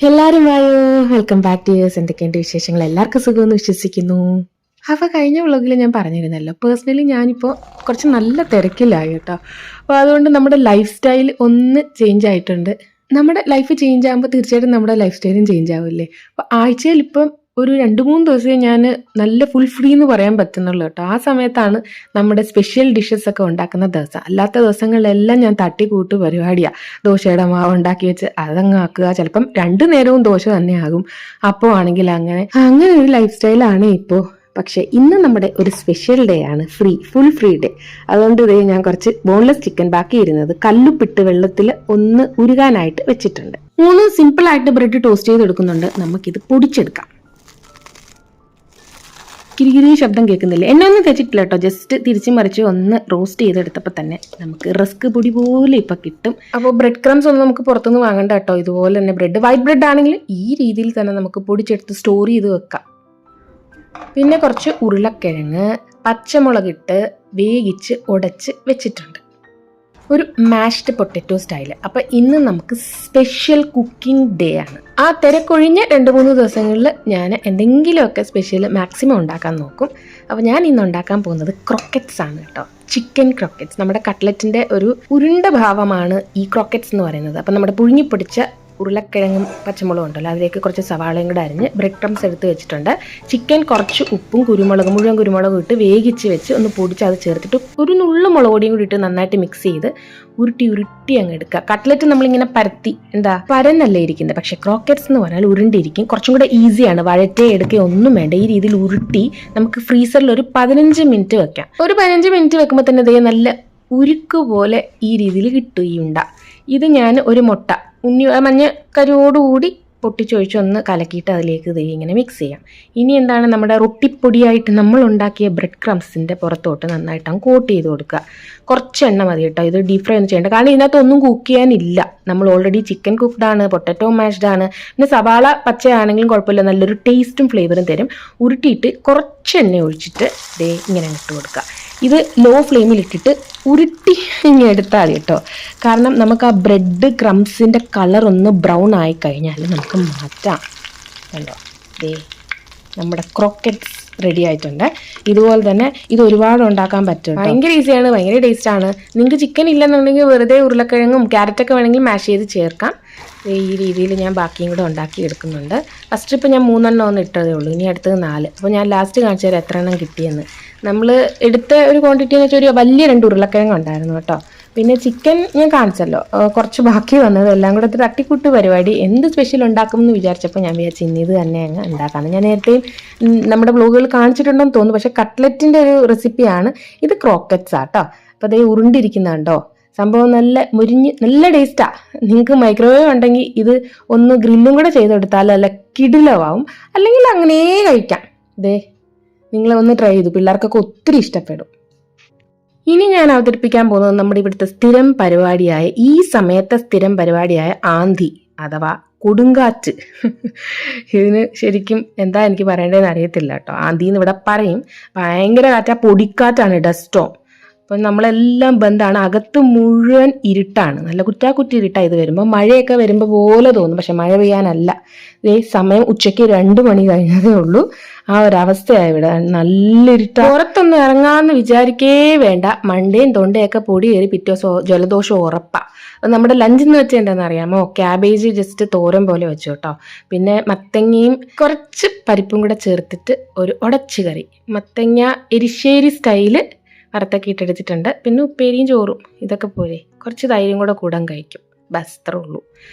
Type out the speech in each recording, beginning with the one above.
എല്ലാവരും വായോ, welcome back to yours. എന്തൊക്കെയുണ്ട് വിശേഷങ്ങൾ? എല്ലാവർക്കും സുഖമെന്ന് വിശ്വസിക്കുന്നു. അപ്പോൾ കഴിഞ്ഞ വ്ളോഗിൽ ഞാൻ പറഞ്ഞിരുന്നല്ലോ, പേഴ്സണലി ഞാനിപ്പോൾ കുറച്ച് നല്ല തിരക്കിലായി കേട്ടോ. അപ്പോൾ അതുകൊണ്ട് നമ്മുടെ ലൈഫ് സ്റ്റൈൽ ഒന്ന് ചേഞ്ച് ആയിട്ടുണ്ട്. നമ്മുടെ ലൈഫ് ചേഞ്ച് ആകുമ്പോൾ തീർച്ചയായിട്ടും നമ്മുടെ ലൈഫ് സ്റ്റൈലും ചേഞ്ച് ആവില്ലേ. അപ്പോൾ ആഴ്ചയിൽ ഇപ്പം ഒരു 2-3 ദിവസമേ ഞാൻ നല്ല ഫുൾ ഫ്രീ എന്ന് പറയാൻ പറ്റുന്നുള്ളൂ കേട്ടോ. ആ സമയത്താണ് നമ്മുടെ സ്പെഷ്യൽ ഡിഷസ് ഒക്കെ ഉണ്ടാക്കുന്ന ദിവസം. അല്ലാത്ത ദിവസങ്ങളിലെല്ലാം ഞാൻ തട്ടിക്കൂട്ട് പരിപാടിയാണ്. ദോശയുടെ മാവ് ഉണ്ടാക്കി വെച്ച് അതങ്ങ് ആക്കുക. ചിലപ്പം 2 നേരവും ദോശ തന്നെ ആകും. അപ്പോൾ ആണെങ്കിൽ അങ്ങനെ ഒരു ലൈഫ് സ്റ്റൈലാണ് ഇപ്പോൾ. പക്ഷേ ഇന്ന് നമ്മുടെ ഒരു സ്പെഷ്യൽ ഡേ ആണ്, ഫുൾ ഫ്രീ ഡേ. അതുകൊണ്ട് ഇതേ ഞാൻ കുറച്ച് ബോൺലെസ് ചിക്കൻ ബാക്കി ഇരുന്നത് കല്ലുപ്പിട്ട് വെള്ളത്തിൽ ഒന്ന് ഉരുകാനായിട്ട് വെച്ചിട്ടുണ്ട്. 3 സിമ്പിളായിട്ട് ബ്രെഡ് ടോസ്റ്റ് ചെയ്തെടുക്കുന്നുണ്ട്. നമുക്കിത് പൊടിച്ചെടുക്കാം. കിരികിരി ശബ്ദം കേൾക്കുന്നില്ല. എന്നെ ഒന്നും തെച്ചിട്ടില്ല കേട്ടോ. ജസ്റ്റ് തിരിച്ചു മറിച്ച് ഒന്ന് റോസ്റ്റ് ചെയ്തെടുത്തപ്പോൾ തന്നെ നമുക്ക് റസ്ക് പൊടി പോലെ ഇപ്പം കിട്ടും. അപ്പോൾ ബ്രെഡ് ക്രംസ് ഒന്നും നമുക്ക് പുറത്തുനിന്ന് വാങ്ങണ്ട കേട്ടോ. ഇതുപോലെ തന്നെ വൈറ്റ് ബ്രെഡ് ആണെങ്കിൽ ഈ രീതിയിൽ തന്നെ നമുക്ക് പൊടിച്ചെടുത്ത് സ്റ്റോർ ചെയ്ത് വെക്കാം. പിന്നെ കുറച്ച് ഉരുളക്കിഴങ്ങ് പച്ചമുളകിട്ട് വേവിച്ച് ഉടച്ച് വെച്ചിട്ടുണ്ട്. ഒരു മാഷ്ഡ് പൊട്ടറ്റോ സ്റ്റൈല്. അപ്പോൾ ഇന്ന് നമുക്ക് സ്പെഷ്യൽ കുക്കിംഗ് ഡേ ആണ്. ആ തിരക്കൊഴിഞ്ഞ 2-3 ദിവസങ്ങളിൽ ഞാൻ എന്തെങ്കിലുമൊക്കെ സ്പെഷ്യൽ മാക്സിമം ഉണ്ടാക്കാൻ നോക്കും. അപ്പോൾ ഞാൻ ഇന്ന് ഉണ്ടാക്കാൻ പോകുന്നത് ക്രോക്കറ്റ്സ് ആണ് കേട്ടോ. Chicken croquettes. നമ്മുടെ കട്ട്ലറ്റിൻ്റെ ഒരു ഉരുണ്ട ഭാവമാണ് ഈ ക്രോക്കറ്റ്സ് എന്ന് പറയുന്നത്. അപ്പോൾ നമ്മുടെ പുഴുങ്ങിപ്പൊടിച്ച ഉരുളക്കിഴങ്ങും പച്ചമുളകും ഉണ്ടല്ലോ, അതിലേക്ക് കുറച്ച് സവാളയും കൂടെ അരിഞ്ഞ് ബ്രെഡ് ക്രംസ് എടുത്ത് വെച്ചിട്ടുണ്ട്. ചിക്കൻ കുറച്ച് ഉപ്പും മുഴുവൻ കുരുമുളകും ഇട്ട് വേവിച്ച് വെച്ച് ഒന്ന് പൊടിച്ച് അത് ചേർത്തിട്ട് ഒരു നുള്ളു മുളക് പൊടിയും കൂടി ഇട്ട് നന്നായിട്ട് മിക്സ് ചെയ്ത് ഉരുട്ടി അങ്ങ് എടുക്കുക. കട്ട്ലറ്റ് നമ്മളിങ്ങനെ പരന്നല്ലേ ഇരിക്കുന്നത്. പക്ഷേ ക്രോക്കറ്റ്സ് എന്ന് പറഞ്ഞാൽ ഉരുണ്ടിരിക്കും. കുറച്ചും കൂടെ ഈസിയാണ്. വഴറ്റേ എടുക്കുക ഒന്നും വേണ്ട. ഈ രീതിയിൽ ഉരുട്ടി നമുക്ക് ഫ്രീസറിൽ ഒരു 15 മിനിറ്റ് വെക്കാം. ഒരു 15 മിനിറ്റ് വെക്കുമ്പോൾ തന്നെ ഇതേ നല്ല ഉരുക്ക് പോലെ ഈ രീതിയിൽ കിട്ടും ഈ ഉണ്ട. ഇത് ഞാൻ ഒരു മുട്ട മഞ്ഞക്കരുവോടുകൂടി പൊട്ടിച്ചൊഴിച്ച് ഒന്ന് കലക്കിയിട്ട് അതിലേക്ക് ഇത് ഇങ്ങനെ മിക്സ് ചെയ്യാം. ഇനി എന്താണ്, നമ്മുടെ റൊട്ടിപ്പൊടിയായിട്ട് നമ്മൾ ഉണ്ടാക്കിയ ബ്രെഡ് ക്രംസിൻ്റെ പുറത്തോട്ട് നന്നായിട്ട് അങ്ങ് കോട്ട് ചെയ്ത് കൊടുക്കുക. കുറച്ച് എണ്ണ മതി കേട്ടോ. ഇത് ഡീപ് ഫ്രൈ ഒന്നും ചെയ്യേണ്ട. കാരണം ഇതിനകത്ത് ഒന്നും കുക്ക് ചെയ്യാനില്ല. നമ്മൾ ഓൾറെഡി ചിക്കൻ കുക്ക്ഡ് ആണ്, പൊട്ടറ്റോ മാഷ്ഡ് ആണ്. പിന്നെ സവാള പച്ചയാണെങ്കിലും കുഴപ്പമില്ല, നല്ലൊരു ടേസ്റ്റും ഫ്ലേവറും തരും. ഉരുട്ടിയിട്ട് കുറച്ച് എണ്ണ ഒഴിച്ചിട്ട് ദേ ഇങ്ങനെ ഇട്ട് കൊടുക്കുക. ഇത് ലോ ഫ്ലെയിമിൽ ഇട്ടിട്ട് ഉരുട്ടി ഇങ്ങനെ എടുത്താൽ മതി കേട്ടോ. കാരണം നമുക്ക് ആ ബ്രെഡ് ക്രംസിൻ്റെ കളർ ഒന്ന് ബ്രൗൺ ആയി കഴിഞ്ഞാൽ നമുക്ക് മാറ്റാം. കണ്ടോ, ദേ നമ്മുടെ ക്രോക്കറ്റ്സ് റെഡി ആയിട്ടുണ്ട്. ഇതുപോലെ തന്നെ ഇത് ഒരുപാട് ഉണ്ടാക്കാൻ പറ്റും. ഭയങ്കര ഈസിയാണ്, ഭയങ്കര ടേസ്റ്റാണ്. നിങ്ങൾക്ക് ചിക്കൻ ഇല്ലെന്നുണ്ടെങ്കിൽ വെറുതെ ഉരുളക്കിഴങ്ങും ക്യാരറ്റൊക്കെ വേണമെങ്കിൽ മാഷ് ചെയ്ത് ചേർക്കാം. ഈ രീതിയിൽ ഞാൻ ബാക്കിയും കൂടെ ഉണ്ടാക്കി എടുക്കുന്നുണ്ട്. ഫസ്റ്റ് ഇപ്പോൾ ഞാൻ 3 എണ്ണം ഒന്ന് ഇട്ടതേ ഉള്ളൂ. ഇനി അടുത്തത് 4. അപ്പോൾ ഞാൻ ലാസ്റ്റ് കാണിച്ചു തരാം എത്ര എണ്ണം കിട്ടിയെന്ന്. നമ്മൾ എടുത്ത ഒരു ക്വാണ്ടിറ്റി എന്ന് വെച്ചാൽ ഒരു വലിയ 2 ഉരുളക്കിഴങ്ങ് ഉണ്ടായിരുന്നു കേട്ടോ. പിന്നെ ചിക്കൻ ഞാൻ കാണിച്ചല്ലോ, കുറച്ച് ബാക്കി വന്നത് എല്ലാം കൂടെ തട്ടിക്കൂട്ട് പരിപാടി. എന്ത് സ്പെഷ്യൽ ഉണ്ടാക്കും എന്ന് വിചാരിച്ചപ്പോൾ ഞാൻ വിചാരിച്ചു ഇന്ന് ഇത് തന്നെ അങ്ങ് ഉണ്ടാക്കാമെന്ന്. ഞാൻ നേരത്തെ നമ്മുടെ ബ്ലോഗുകൾ കാണിച്ചിട്ടുണ്ടെന്ന് തോന്നുന്നു. പക്ഷേ കട്ട്ലറ്റിൻ്റെ ഒരു റെസിപ്പിയാണ് ഇത്. ക്രോക്കറ്റ്സ് ആട്ടോ. അപ്പോൾ അതേ ഉരുണ്ടിരിക്കുന്നുണ്ടോ. സംഭവം നല്ല മുരിഞ്ഞ് നല്ല ടേസ്റ്റാണ്. നിങ്ങൾക്ക് മൈക്രോവേവ് ഉണ്ടെങ്കിൽ ഇത് ഒന്ന് ഗ്രില്ലും കൂടെ ചെയ്തെടുത്താൽ നല്ല കിടിലമാവും. അല്ലെങ്കിൽ അങ്ങനെ കഴിക്കാം. ഇതേ നിങ്ങളൊന്ന് ട്രൈ ചെയ്തു, പിള്ളേർക്കൊക്കെ ഒത്തിരി ഇഷ്ടപ്പെടും. ഇനി ഞാൻ അവതരിപ്പിക്കാൻ പോകുന്നത് നമ്മുടെ ഇവിടുത്തെ സ്ഥിരം പരിപാടിയായ ഈ സമയത്തെ സ്ഥിരം പരിപാടിയായ ആന്തി അഥവാ കൊടുങ്കാറ്റ്. ഇതിന് ശരിക്കും എന്താ എനിക്ക് പറയേണ്ടതെന്ന് അറിയത്തില്ല കേട്ടോ. ആന്തി എന്ന് ഇവിടെ പറയും. ഭയങ്കര കാറ്റാ, പൊടിക്കാറ്റാണ്, ഡസ്റ്റോ. അപ്പം നമ്മളെല്ലാം ബന്ധാണ്. അകത്ത് മുഴുവൻ ഇരുട്ടാണ്, നല്ല കുറ്റാക്കുറ്റി ഇരുട്ടാണ്. ഇത് വരുമ്പോൾ മഴയൊക്കെ വരുമ്പോൾ പോലെ തോന്നും, പക്ഷെ മഴ പെയ്യാനല്ല. ഇതേ സമയം ഉച്ചയ്ക്ക് 2 മണി കഴിഞ്ഞതേ ഉള്ളൂ. ആ ഒരവസ്ഥയാണ് ഇവിടെ. നല്ല ഇരുട്ടാണ്. പുറത്തൊന്നും ഇറങ്ങാമെന്ന് വിചാരിക്കേ വേണ്ട. മണ്ടയും തൊണ്ടയൊക്കെ പൊടി കയറി പിറ്റേ ദിവസം ജലദോഷം ഉറപ്പാണ്. നമ്മുടെ ലഞ്ച് എന്ന് വെച്ചാൽ എന്താണെന്ന് അറിയാമോ? ക്യാബേജ് ജസ്റ്റ് തോരൻ പോലെ വെച്ചു കേട്ടോ. പിന്നെ മത്തങ്ങയും കുറച്ച് പരിപ്പും കൂടെ ചേർത്തിട്ട് ഒരു ഉടച്ചു കറി. മത്തങ്ങ എരിശ്ശേരി സ്റ്റൈല് വറുത്തൊക്കെ ഇട്ടെടുത്തിട്ടുണ്ട്. പിന്നെ ഉപ്പേരിയും ചോറും ഇതൊക്കെ പോലെ. കുറച്ച് തൈരും കൂടെ കൂടാൻ കഴിക്കും. ബസ് അത്രേ ഉള്ളൂ.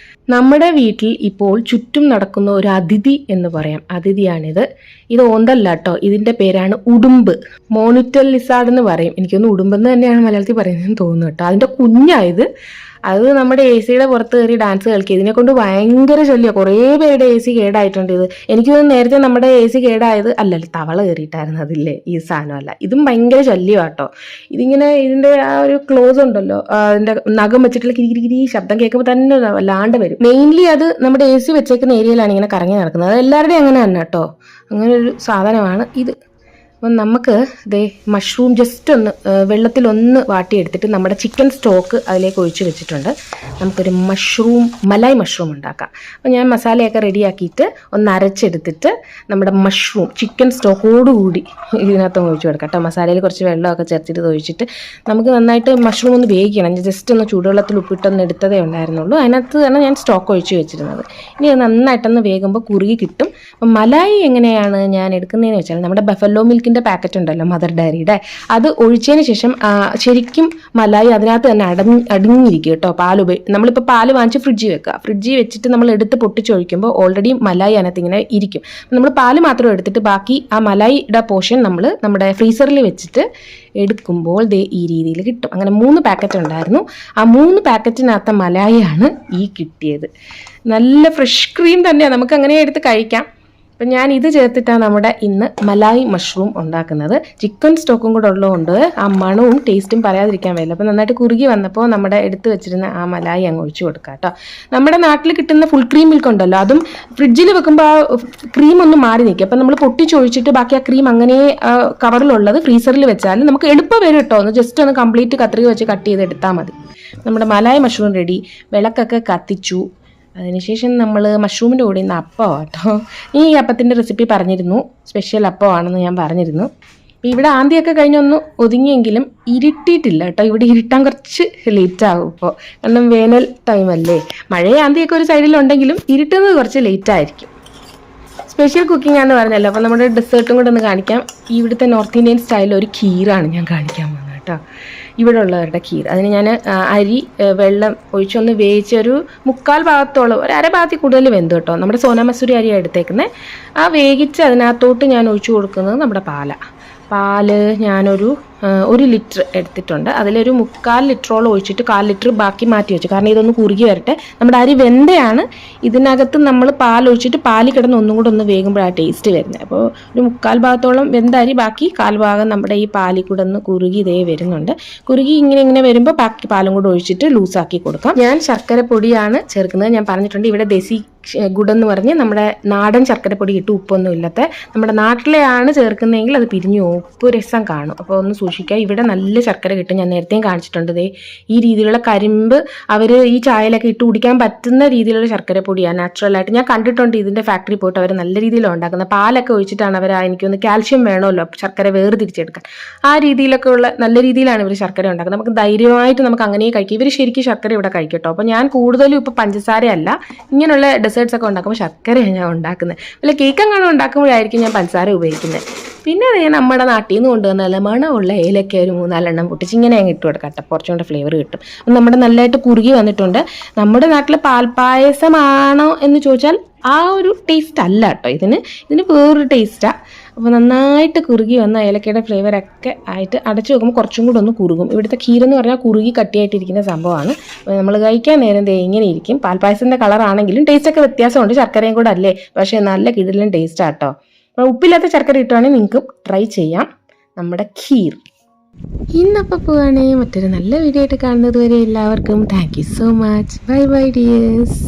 നമ്മുടെ വീട്ടിൽ ഇപ്പോൾ ചുറ്റും നടക്കുന്ന ഒരു അതിഥി എന്ന് പറയാം. അതിഥിയാണിത്. ഇത് ഓന്തല്ല കേട്ടോ. ഇതിൻ്റെ പേരാണ് ഉടുമ്പ്. മോണിറ്റൽ ലിസാർഡ് എന്ന് പറയും. എനിക്കൊന്ന് ഉടുമ്പെന്ന് തന്നെയാണ് മലയാളത്തിൽ പറയുന്നതെന്ന് തോന്നുന്നു കേട്ടോ. അതിൻ്റെ കുഞ്ഞായത്. അത് നമ്മുടെ എ സിയുടെ പുറത്ത് കയറി ഡാൻസ് കളിക്കുക. ഇതിനെ കൊണ്ട് ഭയങ്കര ശല്യമാണ്. കുറേ പേരുടെ എ സി കേടായിട്ടുണ്ട്. ഇത് എനിക്ക് തോന്നുന്നു നേരത്തെ നമ്മുടെ എ സി കേടായത് അല്ലല്ലോ, തവള കയറിയിട്ടായിരുന്നു. അതില്ലേ, ഈ സാധനമല്ല. ഇതും ഭയങ്കര ശല്യമാട്ടോ. ഇതിങ്ങനെ ഇതിൻ്റെ ആ ഒരു ക്ലോസ് ഉണ്ടല്ലോ, അതിൻ്റെ നഖം വെച്ചിട്ടുള്ള കിരികിരി ശബ്ദം കേൾക്കുമ്പോൾ തന്നെ വല്ലാണ്ട് വരും. മെയിൻലി അത് നമ്മുടെ എ സി വെച്ചേക്കുന്ന ഏരിയയിലാണ് ഇങ്ങനെ കറങ്ങി നടക്കുന്നത്. അത് എല്ലാവരുടെയും അങ്ങനെ തന്നെ കേട്ടോ. അങ്ങനെ ഒരു സാധനമാണ് ഇത്. അപ്പം നമുക്ക് ഇതേ മഷ്റൂം ജസ്റ്റ് ഒന്ന് വെള്ളത്തിലൊന്ന് വാട്ടിയെടുത്തിട്ട് നമ്മുടെ ചിക്കൻ സ്റ്റോക്ക് അതിലേക്ക് ഒഴിച്ച് വെച്ചിട്ടുണ്ട്. നമുക്കൊരു മലായ് മഷ്റൂം ഉണ്ടാക്കാം. അപ്പോൾ ഞാൻ മസാലയൊക്കെ റെഡിയാക്കിയിട്ട് ഒന്ന് അരച്ചെടുത്തിട്ട് നമ്മുടെ മഷ്റൂം ചിക്കൻ സ്റ്റോക്കോടുകൂടി ഇതിനകത്ത് ഒഴിച്ച് കൊടുക്കാം കേട്ടോ. മസാലയിൽ കുറച്ച് വെള്ളമൊക്കെ ചേർത്തിട്ട് ഒഴിച്ചിട്ട് നമുക്ക് നന്നായിട്ട് മഷ്റൂം ഒന്ന് വേവിക്കണം. ജസ്റ്റ് ഒന്ന് ചൂടുവെള്ളത്തിൽ ഉപ്പിട്ടൊന്ന് എടുത്തതേ ഉണ്ടായിരുന്നുള്ളൂ. അതിനകത്ത് തന്നെ ഞാൻ സ്റ്റോക്ക് ഒഴിച്ച് വെച്ചിരുന്നത്. ഇനി അത് നന്നായിട്ടൊന്ന് വേകുമ്പോൾ കുറുകി കിട്ടും. അപ്പം മലായി എങ്ങനെയാണ് ഞാൻ എടുക്കുന്നതെന്ന് വെച്ചാൽ നമ്മുടെ ബഫല്ലോ മിൽക്കിൻ്റെ പാക്കറ്റ് ഉണ്ടല്ലോ, മദർ ഡയറിയുടെ, അത് ഒഴിച്ചതിന് ശേഷം ശരിക്കും മലായി അതിനകത്ത് തന്നെ അടിഞ്ഞിരിക്കും കേട്ടോ. നമ്മളിപ്പോൾ പാല് വാങ്ങിച്ച് ഫ്രിഡ്ജിൽ വെച്ചിട്ട് നമ്മൾ എടുത്ത് പൊട്ടിച്ചൊഴിക്കുമ്പോൾ ഓൾറെഡി മലായി അതിനകത്ത് ഇങ്ങനെ ഇരിക്കും. നമ്മൾ പാല് മാത്രം എടുത്തിട്ട് ബാക്കി ആ മലായിയുടെ പോർഷൻ നമ്മൾ നമ്മുടെ ഫ്രീസറിൽ വെച്ചിട്ട് എടുക്കുമ്പോൾ ഈ രീതിയിൽ കിട്ടും. അങ്ങനെ 3 പാക്കറ്റ് ഉണ്ടായിരുന്നു. ആ 3 പാക്കറ്റിനകത്ത മലായിയാണ് ഈ കിട്ടിയത്. നല്ല ഫ്രഷ് ക്രീം തന്നെയാണ്, നമുക്ക് അങ്ങനെ എടുത്ത് കഴിക്കാം. അപ്പം ഞാൻ ഇത് ചേർത്തിട്ടാണ് നമ്മുടെ ഇന്ന് മലായി മഷ്റൂം ഉണ്ടാക്കുന്നത്. ചിക്കൻ സ്റ്റോക്കും കൂടെ ഉള്ളതുകൊണ്ട് ആ മണവും ടേസ്റ്റും പറയാതിരിക്കാൻ വരില്ല. അപ്പം നന്നായിട്ട് കുറുകി വന്നപ്പോൾ നമ്മുടെ എടുത്ത് വെച്ചിരുന്ന ആ മലായി അങ്ങ് ഒഴിച്ചു കൊടുക്കാം കേട്ടോ. നമ്മുടെ നാട്ടിൽ കിട്ടുന്ന ഫുൾ ക്രീം മിൽക്ക് ഉണ്ടല്ലോ, അതും ഫ്രിഡ്ജിൽ വെക്കുമ്പോൾ ആ ക്രീം ഒന്ന് മാറി നിൽക്കും. അപ്പം നമ്മൾ പൊട്ടിച്ചൊഴിച്ചിട്ട് ബാക്കി ആ ക്രീം അങ്ങനെ കവറിലുള്ളത് ഫ്രീസറിൽ വെച്ചാൽ നമുക്ക് എളുപ്പം വരും കേട്ടോ. ഒന്ന് ജസ്റ്റ് ഒന്ന് കംപ്ലീറ്റ് കത്രിക വെച്ച് കട്ട് ചെയ്തെടുത്താൽ മതി. നമ്മുടെ മലായി മഷ്റൂം റെഡി. വിളക്കൊക്കെ കത്തിച്ചു. അതിനുശേഷം നമ്മൾ മഷ്റൂമിൻ്റെ കൂടെ ഇന്ന് അപ്പം കേട്ടോ. ഈ അപ്പത്തിൻ്റെ റെസിപ്പി പറഞ്ഞിരുന്നു, സ്പെഷ്യൽ അപ്പമാണെന്ന് ഞാൻ പറഞ്ഞിരുന്നു. ഇവിടെ ആദ്യമൊക്കെ കഴിഞ്ഞൊന്ന് ഒതുങ്ങിയെങ്കിലും ഇരുട്ടിയിട്ടില്ല കേട്ടോ. ഇവിടെ ഇരുട്ടാൻ കുറച്ച് ലേറ്റ് ആകും ഇപ്പോൾ, കാരണം വേനൽ ടൈമല്ലേ. മഴ ആദ്യമൊക്കെ ഒരു സൈഡിലുണ്ടെങ്കിലും ഇരുട്ടുന്നത് കുറച്ച് ലേറ്റ് ആയിരിക്കും. സ്പെഷ്യൽ കുക്കിംഗ് ആണെന്ന് പറഞ്ഞല്ലോ. അപ്പോൾ നമ്മുടെ ഡെസേർട്ടും കൂടെ ഒന്ന് കാണിക്കാം. ഇവിടുത്തെ നോർത്ത് ഇന്ത്യൻ സ്റ്റൈലിൽ ഒരു ഖീറാണ് ഞാൻ കാണിക്കാൻ പോകുന്നത് കേട്ടോ. ഇവിടെ ഉള്ളവരുടെ ഖീർ, അതിന് ഞാൻ അരി വെള്ളം ഒഴിച്ചൊന്ന് വേവിച്ച് ഒരു 1/4 ഭാഗത്തോളം, ഒരു അര ഭാഗത്തിൽ കൂടുതൽ വെന്ത് കേട്ടോ. നമ്മുടെ സോനാ മസൂരി അരിയാണ് എടുത്തേക്കുന്നത്. ആ വേവിച്ച് അതിനകത്തോട്ട് ഞാൻ ഒഴിച്ചു കൊടുക്കുന്നത് നമ്മുടെ പാല് ഞാനൊരു 1 ലിറ്റർ എടുത്തിട്ടുണ്ട്. അതിലൊരു 3/4 ലിറ്ററോളം ഒഴിച്ചിട്ട് 1/4 ലിറ്റർ ബാക്കി മാറ്റി വെച്ചു. കാരണം ഇതൊന്ന് കുറുകി വരട്ടെ. നമ്മുടെ അരി വെന്തയാണ്. ഇതിനകത്ത് നമ്മൾ പാലൊഴിച്ചിട്ട് പാലിൽ കിടന്ന് ഒന്നും കൂടെ ഒന്ന് വേകുമ്പോഴാണ് ടേസ്റ്റ് വരുന്നത്. അപ്പോൾ ഒരു 3/4 ഭാഗത്തോളം വെന്ത അരി, ബാക്കി 1/4 ഭാഗം നമ്മുടെ ഈ പാലിൽ കൂടെ ഒന്ന് കുറുകി ഇതേ വരുന്നുണ്ട്. കുറുകി ഇങ്ങനെ വരുമ്പോൾ ബാക്കി പാലും കൂടെ ഒഴിച്ചിട്ട് ലൂസാക്കി കൊടുക്കാം. ഞാൻ ശർക്കര പൊടിയാണ് ചേർക്കുന്നത്. ഞാൻ പറഞ്ഞിട്ടുണ്ട് ഇവിടെ ദേശി ഗുഡെന്ന് പറഞ്ഞ് നമ്മുടെ നാടൻ ശർക്കരപ്പൊടി ഇട്ട്, ഉപ്പൊന്നും ഇല്ലാത്ത നമ്മുടെ നാട്ടിലെയാണ് ചേർക്കുന്നതെങ്കിൽ അത് പിരിഞ്ഞു ഉപ്പ് രസം കാണും. അപ്പോൾ ഒന്ന് സൂക്ഷിക്കുക. ഇവിടെ നല്ല ശർക്കര കിട്ടും. ഞാൻ നേരത്തെയും കാണിച്ചിട്ടുണ്ട്. ഈ രീതിയിലുള്ള കരിമ്പ് അവർ ഈ ചായയിലൊക്കെ ഇട്ട് കുടിക്കാൻ പറ്റുന്ന രീതിയിലുള്ള ശർക്കരപ്പൊടിയാണ് നാച്ചുറലായിട്ട്. ഞാൻ കണ്ടിട്ടുണ്ട് ഇതിൻ്റെ ഫാക്ടറി പോയിട്ട് അവർ നല്ല രീതിയിലാണ് ഉണ്ടാക്കുന്നത്. പാലൊക്കെ ഒഴിച്ചിട്ടാണ് അവർ, എനിക്കൊന്ന് കാൽഷ്യം വേണമല്ലോ ശർക്കര വേർതിരിച്ചെടുക്കാൻ. ആ രീതിയിലൊക്കെ ഉള്ള നല്ല രീതിയിലാണ് ഇവർ ശർക്കര ഉണ്ടാക്കുന്നത്. നമുക്ക് ധൈര്യമായിട്ട് നമുക്ക് അങ്ങനെ കഴിക്കും. ഇവർ ശരിക്കും ശർക്കര ഇവിടെ കഴിക്കട്ടോ. അപ്പോൾ ഞാൻ കൂടുതലും ഇപ്പോൾ പഞ്ചസാരയല്ല, ഇങ്ങനെയുള്ള ഡെസേർട്ട്സ് ഒക്കെ ഉണ്ടാക്കുമ്പോൾ ശർക്കരയാണ് ഞാൻ ഉണ്ടാക്കുന്നത്. അല്ല കേക്ക് അങ്ങനെ ഉണ്ടാക്കുമ്പോഴായിരിക്കും ഞാൻ പഞ്ചസാര ഉപയോഗിക്കുന്നത്. പിന്നെ അത് നമ്മുടെ നാട്ടിൽ നിന്ന് കൊണ്ടുവന്ന മണമുള്ള ഏലക്ക ഒരു 3-4 എണ്ണം പൊട്ടിച്ച് ഇങ്ങനെ അങ്ങ് ഇട്ട് കൊടുക്കാം കേട്ടോ. കുറച്ചുകൂടെ ഫ്ലേവർ കിട്ടും. അപ്പം നമ്മുടെ നല്ലതായിട്ട് കുറുകി വന്നിട്ടുണ്ട്. നമ്മുടെ നാട്ടിൽ പാൽപ്പായസമാണോ എന്ന് ചോദിച്ചാൽ ആ ഒരു ടേസ്റ്റ് അല്ല കേട്ടോ. ഇതിന് വേറൊരു ടേസ്റ്റാണ്. അപ്പോൾ നന്നായിട്ട് കുറുകി വന്ന ഏലക്കയുടെ ഫ്ലേവറൊക്കെ ആയിട്ട് അടച്ചു വെക്കുമ്പോൾ കുറച്ചും കൂടെ ഒന്ന് കുറുകും. ഇവിടുത്തെ ഖീരെന്ന് പറഞ്ഞാൽ കുറുകി കട്ടിയായിട്ടിരിക്കുന്ന സംഭവമാണ്. അപ്പോൾ നമ്മൾ കഴിക്കാൻ നേരം ഇങ്ങനെ ഇരിക്കും. പാൽപ്പായസത്തിൻ്റെ കളറാണെങ്കിലും ടേസ്റ്റൊക്കെ വ്യത്യാസമുണ്ട്. ശർക്കരയും കൂടെ അല്ലേ, പക്ഷേ നല്ല കിടിലൻ ടേസ്റ്റാണ് കേട്ടോ. അപ്പോൾ ഉപ്പില്ലാത്ത ശർക്കര ഇട്ടുവാണെങ്കിൽ നിങ്ങൾക്ക് ട്രൈ ചെയ്യാം നമ്മുടെ ഖീർ. ഇന്നപ്പോൾ പോവുകയാണെ മറ്റൊരു നല്ല വീഡിയോ ആയിട്ട് കാണുന്നത് വരെ എല്ലാവർക്കും thank you so much. Bye bye dears.